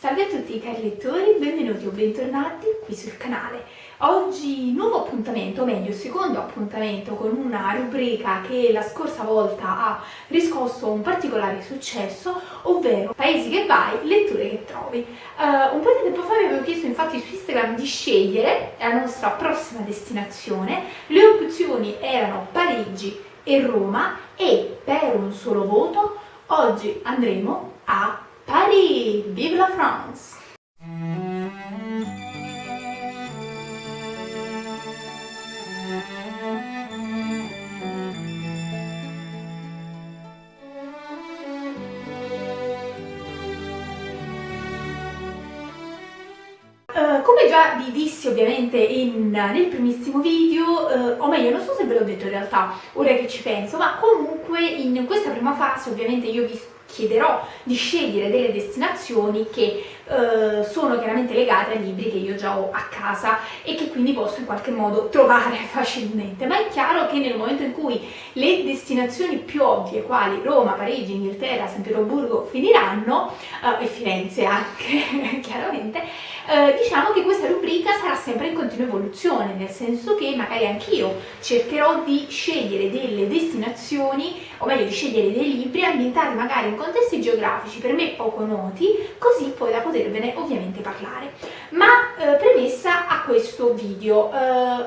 Salve a tutti cari lettori, benvenuti o bentornati qui sul canale. Oggi nuovo appuntamento, o meglio secondo appuntamento con una rubrica che la scorsa volta ha riscosso un particolare successo, ovvero Paesi che vai, letture che trovi. Un po' di tempo fa vi avevo chiesto infatti su Instagram di scegliere la nostra prossima destinazione. Le opzioni erano Parigi e Roma e per un solo voto oggi andremo a Paris! Vive la France! Come già vi dissi ovviamente nel primissimo video, o meglio non so se ve l'ho detto in realtà, ora che ci penso, ma comunque in questa prima fase ovviamente io vi chiederò di scegliere delle destinazioni che sono chiaramente legate ai libri che io già ho a casa e che quindi posso in qualche modo trovare facilmente, ma è chiaro che nel momento in cui le destinazioni più ovvie quali Roma, Parigi, Inghilterra, San Pietroburgo finiranno e Firenze anche chiaramente, diciamo che questa rubrica sarà sempre in continua evoluzione, nel senso che magari anch'io cercherò di scegliere delle destinazioni, o meglio di scegliere dei libri ambientati magari in contesti geografici per me poco noti, così poi da potervene ovviamente parlare. Ma premessa a questo video,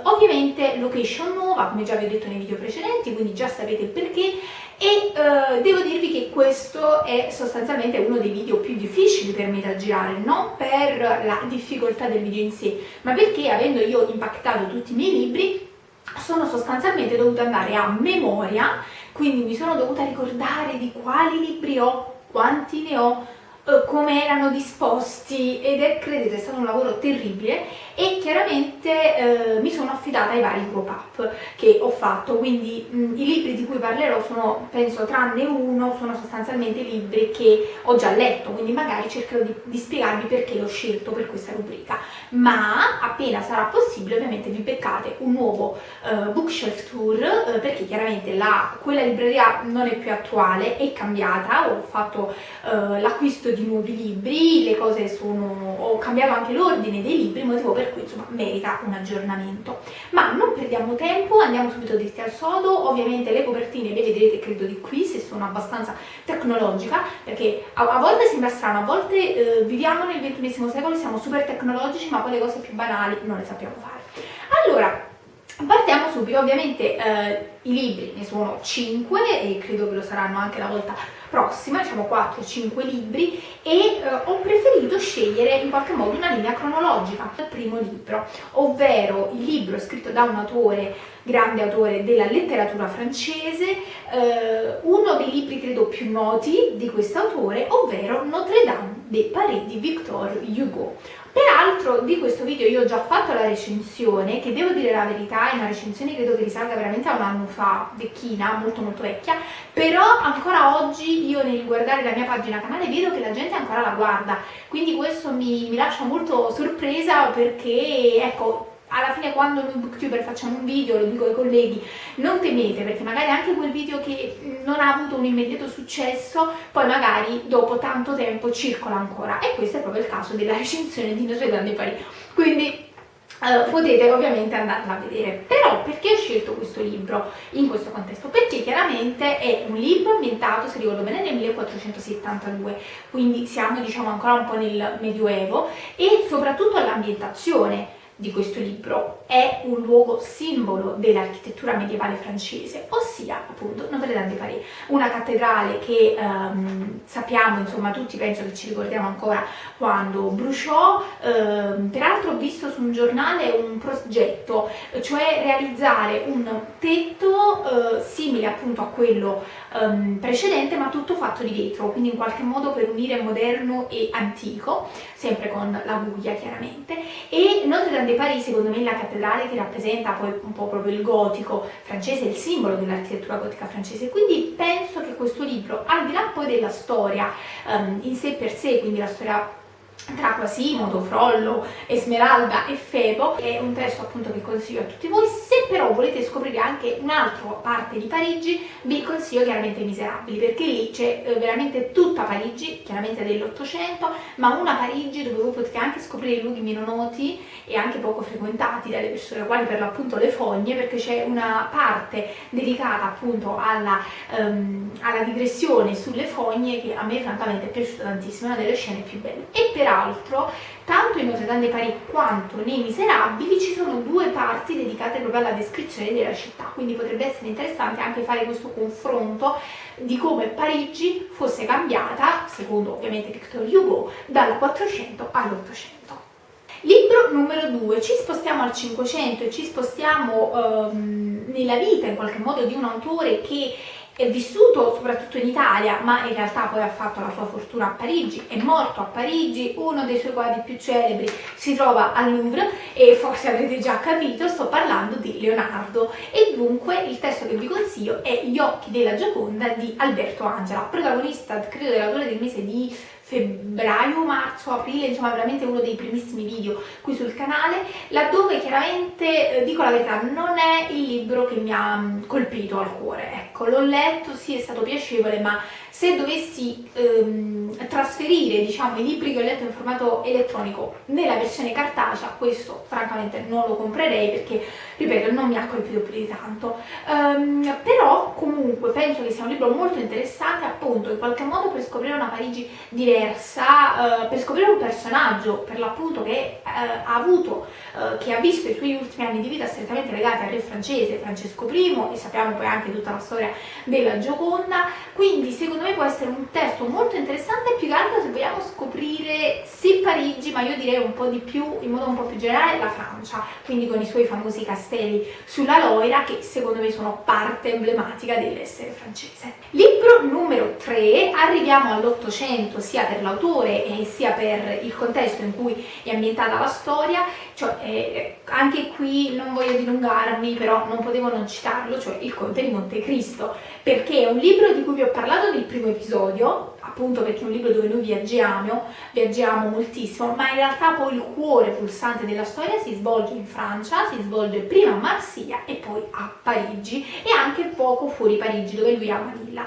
ovviamente location nuova, come già vi ho detto nei video precedenti, quindi già sapete il perché, e devo dirvi che questo è sostanzialmente uno dei video più difficili per me da girare, non per la difficoltà del video in sé, ma perché avendo io impactato tutti i miei libri sono sostanzialmente dovuta andare a memoria, quindi mi sono dovuta ricordare di quali libri ho, quanti ne ho, come erano disposti ed credete, è stato un lavoro terribile e chiaramente mi sono affidata ai vari pop-up che ho fatto, quindi i libri di cui parlerò sono, penso tranne uno, sono sostanzialmente libri che ho già letto, quindi magari cercherò di spiegarvi perché l'ho scelto per questa rubrica, ma appena sarà possibile ovviamente vi beccate un nuovo bookshelf tour perché chiaramente quella libreria non è più attuale, è cambiata, ho fatto l'acquisto di nuovi libri, le cose ho cambiato anche l'ordine dei libri, motivo per cui insomma merita un aggiornamento. Ma non perdiamo tempo, andiamo subito dritti al sodo. Ovviamente le copertine le vedrete credo di qui, se sono abbastanza tecnologica, perché a volte sembra strano, a volte viviamo nel XXI secolo, siamo super tecnologici, ma poi le cose più banali non le sappiamo fare. Allora, partiamo subito. Ovviamente i libri ne sono 5 e credo che lo saranno anche la volta prossima, diciamo 4-5 libri, e ho preferito scegliere in qualche modo una linea cronologica del primo libro, ovvero il libro scritto da un autore, grande autore della letteratura francese, uno dei libri credo più noti di questo autore, ovvero Notre Dame de Paris di Victor Hugo. Peraltro di questo video io ho già fatto la recensione, che devo dire la verità è una recensione credo che risalga veramente a un anno fa, vecchina, molto molto vecchia, però ancora oggi io nel guardare la mia pagina canale vedo che la gente ancora la guarda, quindi questo mi lascia molto sorpresa perché ecco, alla fine quando noi booktuber facciamo un video, lo dico ai colleghi, non temete perché magari anche quel video che non ha avuto un immediato successo poi magari dopo tanto tempo circola ancora, e questo è proprio il caso della recensione di Notre Dame de Paris, quindi potete ovviamente andarla a vedere. Però perché ho scelto questo libro in questo contesto? Perché chiaramente è un libro ambientato, se ricordo bene, nel 1472, quindi siamo diciamo ancora un po' nel Medioevo, e soprattutto l'ambientazione di questo libro è un luogo simbolo dell'architettura medievale francese, ossia appunto Notre Dame de Paris, una cattedrale che sappiamo, insomma tutti penso che ci ricordiamo ancora quando bruciò. Peraltro ho visto su un giornale un progetto, cioè realizzare un tetto simile appunto a quello precedente, ma tutto fatto di vetro, quindi in qualche modo per unire moderno e antico, sempre con la guglia chiaramente. E Notre Dame de Paris secondo me è la cattedrale che rappresenta poi un po' proprio il gotico francese, il simbolo dell'architettura gotica francese, quindi penso che questo libro, al di là poi della storia in sé per sé, quindi la storia tra Quasimodo, Frollo, Esmeralda e Febo, è un testo appunto che consiglio a tutti voi. Se però volete scoprire anche un'altra parte di Parigi, vi consiglio chiaramente I Miserabili, perché lì c'è veramente tutta Parigi, chiaramente dell'800, ma una Parigi dove voi potete anche scoprire i luoghi meno noti e anche poco frequentati dalle persone, quali per l'appunto le fogne, perché c'è una parte dedicata appunto alla digressione sulle fogne che a me francamente è piaciuta tantissimo, è una delle scene più belle. E peraltro tanto in Notre Dame de Paris quanto nei Miserabili ci sono due parti dedicate proprio alla descrizione della città, quindi potrebbe essere interessante anche fare questo confronto di come Parigi fosse cambiata, secondo ovviamente Victor Hugo, dal 400 all'800. Libro numero 2, ci spostiamo al 500 e ci spostiamo nella vita in qualche modo di un autore che è vissuto soprattutto in Italia, ma in realtà poi ha fatto la sua fortuna a Parigi, è morto a Parigi, uno dei suoi quadri più celebri si trova al Louvre e forse avrete già capito, sto parlando di Leonardo, e dunque il testo che vi consiglio è Gli occhi della Gioconda di Alberto Angela, protagonista credo dell'autore del mese di febbraio, marzo, aprile, insomma veramente uno dei primissimi video qui sul canale, laddove chiaramente, dico la verità, non è il libro che mi ha colpito al cuore, ecco, l'ho letto, sì, è stato piacevole, ma se dovessi trasferire, diciamo, i libri che ho letto in formato elettronico nella versione cartacea, questo francamente non lo comprerei perché, ripeto, non mi ha colpito più di tanto. Però comunque penso che sia un libro molto interessante, appunto, in qualche modo per scoprire una Parigi diversa, per scoprire un personaggio, per l'appunto, che ha visto i suoi ultimi anni di vita strettamente legati al re francese, Francesco I, e sappiamo poi anche tutta la storia della Gioconda, quindi secondo me può essere un testo molto interessante, più che altro se vogliamo scoprire sì Parigi, ma io direi un po' di più, in modo un po' più generale, la Francia, quindi con i suoi famosi castelli sulla Loira, che secondo me sono parte emblematica dell'essere francese. Libro numero 3, arriviamo all'800 sia per l'autore e sia per il contesto in cui è ambientata la storia, cioè anche qui non voglio dilungarmi, però non potevo non citarlo, cioè Il Conte di Montecristo, perché è un libro di cui vi ho parlato nel primo episodio, appunto perché è un libro dove noi viaggiamo moltissimo, ma in realtà poi il cuore pulsante della storia si svolge in Francia, si svolge prima a Marsiglia e poi a Parigi, e anche poco fuori Parigi, dove lui è a Manila.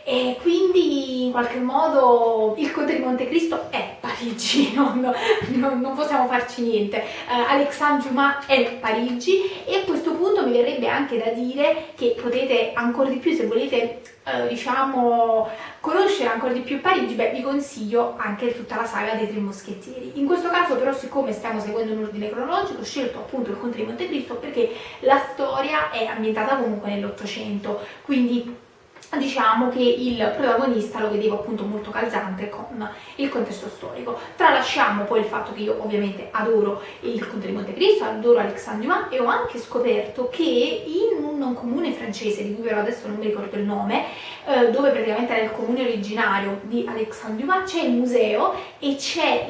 E quindi in qualche modo Il Conte di Montecristo è Parigi, non possiamo farci niente. Alexandre Dumas è Parigi, e a questo punto mi verrebbe anche da dire che potete ancora di più, se volete diciamo conoscere ancora di più Parigi, vi consiglio anche tutta la saga dei Tre Moschettieri. In questo caso però, siccome stiamo seguendo un ordine cronologico, ho scelto appunto Il Conte di Montecristo perché la storia è ambientata comunque nell'800, quindi diciamo che il protagonista lo vedevo appunto molto calzante con il contesto storico. Tralasciamo poi il fatto che io ovviamente adoro Il Conte di Montecristo, adoro Alexandre Dumas, e ho anche scoperto che in un comune francese, di cui però adesso non mi ricordo il nome, dove praticamente era il comune originario di Alexandre Dumas, c'è il museo e c'è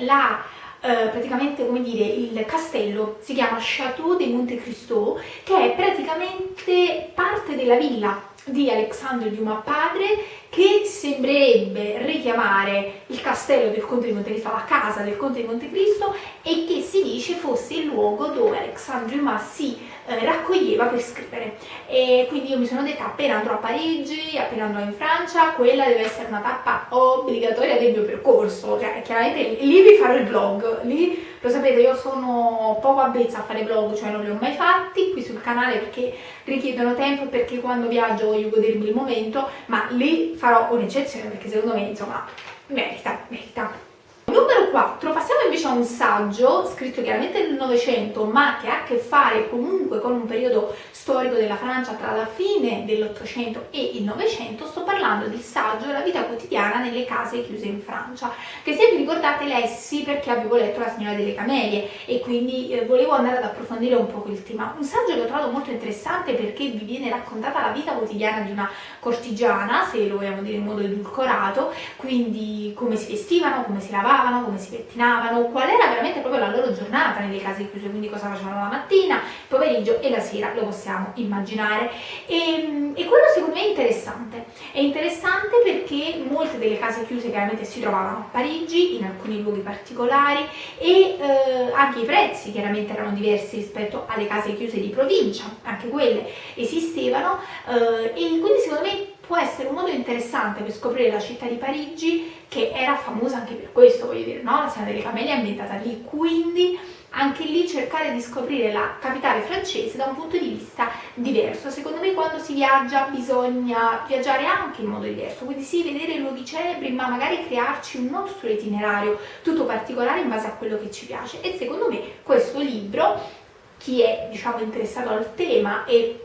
praticamente, come dire, il castello, si chiama Château de Montecristo, che è praticamente parte della villa di Alexandre Dumas padre, che sembrerebbe richiamare il castello del Conte di Montecristo, la casa del Conte di Montecristo, e che si dice fosse il luogo dove Alexandre Dumas si raccoglieva per scrivere. E quindi io mi sono detta, appena andrò a Parigi, appena andrò in Francia, quella deve essere una tappa obbligatoria del mio percorso, cioè chiaramente lì vi farò il vlog, lì lo sapete, io sono poco avvezza a fare vlog, cioè non li ho mai fatti qui sul canale perché richiedono tempo e perché quando viaggio voglio godermi il momento, ma lì farò un'eccezione perché secondo me insomma merita. Numero 4, passiamo invece a un saggio scritto chiaramente nel Novecento, ma che ha a che fare comunque con un periodo storico della Francia tra la fine dell'800 e il Novecento. Sto parlando del saggio La vita quotidiana nelle case chiuse in Francia, che se vi ricordate lessi perché avevo letto La Signora delle Camelie e quindi volevo andare ad approfondire un po' quel tema. Un saggio che ho trovato molto interessante perché vi viene raccontata la vita quotidiana di una cortigiana, se lo vogliamo dire in modo edulcorato, quindi come si vestivano, come si lavavano, come si pettinavano, qual era veramente proprio la loro giornata nelle case chiuse, quindi cosa facevano la mattina, il pomeriggio e la sera, lo possiamo immaginare. E quello secondo me è interessante perché molte delle case chiuse chiaramente si trovavano a Parigi, in alcuni luoghi particolari, e anche i prezzi chiaramente erano diversi rispetto alle case chiuse di provincia, anche quelle esistevano, e quindi secondo me può essere un modo interessante per scoprire la città di Parigi, che era famosa anche per questo, voglio dire, no? La Sera delle Camelie è ambientata lì, quindi anche lì cercare di scoprire la capitale francese da un punto di vista diverso. Secondo me quando si viaggia bisogna viaggiare anche in modo diverso, quindi sì, vedere luoghi celebri, ma magari crearci un nostro itinerario tutto particolare in base a quello che ci piace. E secondo me questo libro, chi è diciamo interessato al tema e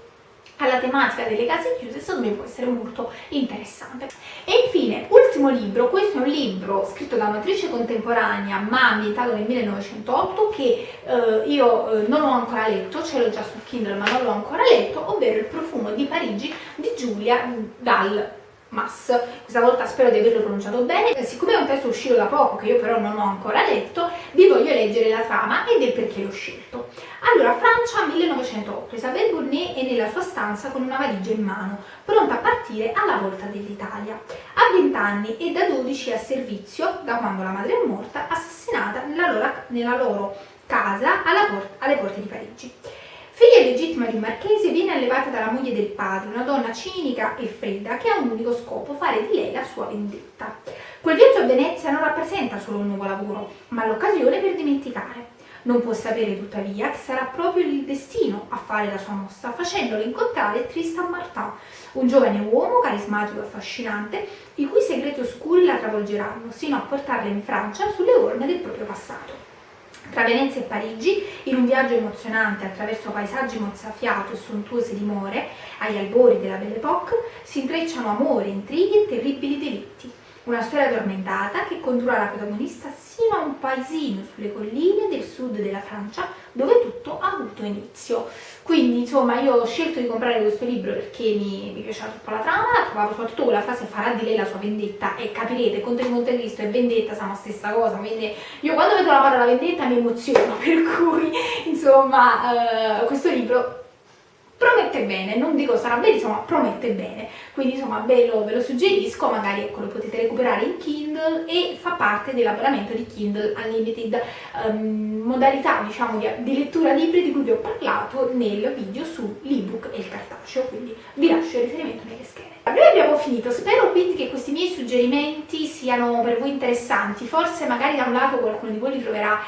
alla tematica delle case chiuse, secondo me può essere molto interessante. E infine, ultimo libro, questo è un libro scritto da un'autrice contemporanea ma ambientato nel 1908 che io non ho ancora letto, ce l'ho già sul Kindle ma non l'ho ancora letto, ovvero Il profumo di Parigi di Julia Dalmas. Questa volta spero di averlo pronunciato bene. Siccome è un testo uscito da poco, che io però non ho ancora letto, vi voglio leggere la trama e del perché l'ho scelto. Allora, Francia 1908, Isabelle Bournet è nella sua stanza con una valigia in mano, pronta a partire alla volta dell'Italia. Ha 20 anni e da 12 è a servizio, da quando la madre è morta, assassinata nella loro casa alle porte di Parigi. Figlia legittima di un marchese, viene allevata dalla moglie del padre, una donna cinica e fredda che ha un unico scopo, fare di lei la sua vendetta. Quel viaggio a Venezia non rappresenta solo un nuovo lavoro, ma l'occasione per dimenticare. Non può sapere tuttavia che sarà proprio il destino a fare la sua mossa, facendolo incontrare Tristan Martin, un giovane uomo carismatico e affascinante, i cui segreti oscuri la travolgeranno, sino a portarla in Francia sulle orme del proprio passato. Tra Venezia e Parigi, in un viaggio emozionante attraverso paesaggi mozzafiato e sontuose dimore, agli albori della Belle Époque, si intrecciano amore, intrighi e terribili delitti. Una storia tormentata che condurrà la protagonista sino a un paesino sulle colline del sud della Francia dove tutto ha avuto inizio. Quindi insomma io ho scelto di comprare questo libro perché mi piaceva troppo la trama, trovavo soprattutto quella frase farà di lei la sua vendetta e capirete, Conte di Monte Cristo e vendetta sono la stessa cosa, quindi io quando vedo la parola vendetta mi emoziono, per cui insomma questo libro promette bene, non dico sarà bellissimo, ma promette bene, quindi insomma ve lo suggerisco, magari ecco, lo potete recuperare in Kindle e fa parte dell'abbonamento di Kindle Unlimited, modalità diciamo di lettura libri di cui vi ho parlato nel video sull'ebook e il cartaceo, quindi vi lascio il riferimento nelle schede. Noi abbiamo finito, spero quindi che questi miei suggerimenti siano per voi interessanti, forse magari da un lato qualcuno di voi li troverà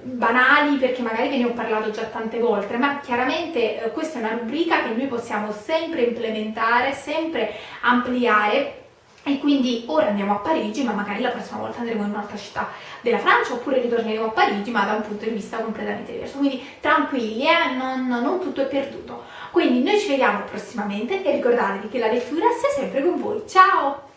banali perché magari ve ne ho parlato già tante volte, ma chiaramente questa è una rubrica che noi possiamo sempre implementare, sempre ampliare. E quindi ora andiamo a Parigi, ma magari la prossima volta andremo in un'altra città della Francia, oppure ritorneremo a Parigi, ma da un punto di vista completamente diverso. Quindi tranquilli, non tutto è perduto. Quindi noi ci vediamo prossimamente e ricordatevi che la lettura sia sempre con voi. Ciao!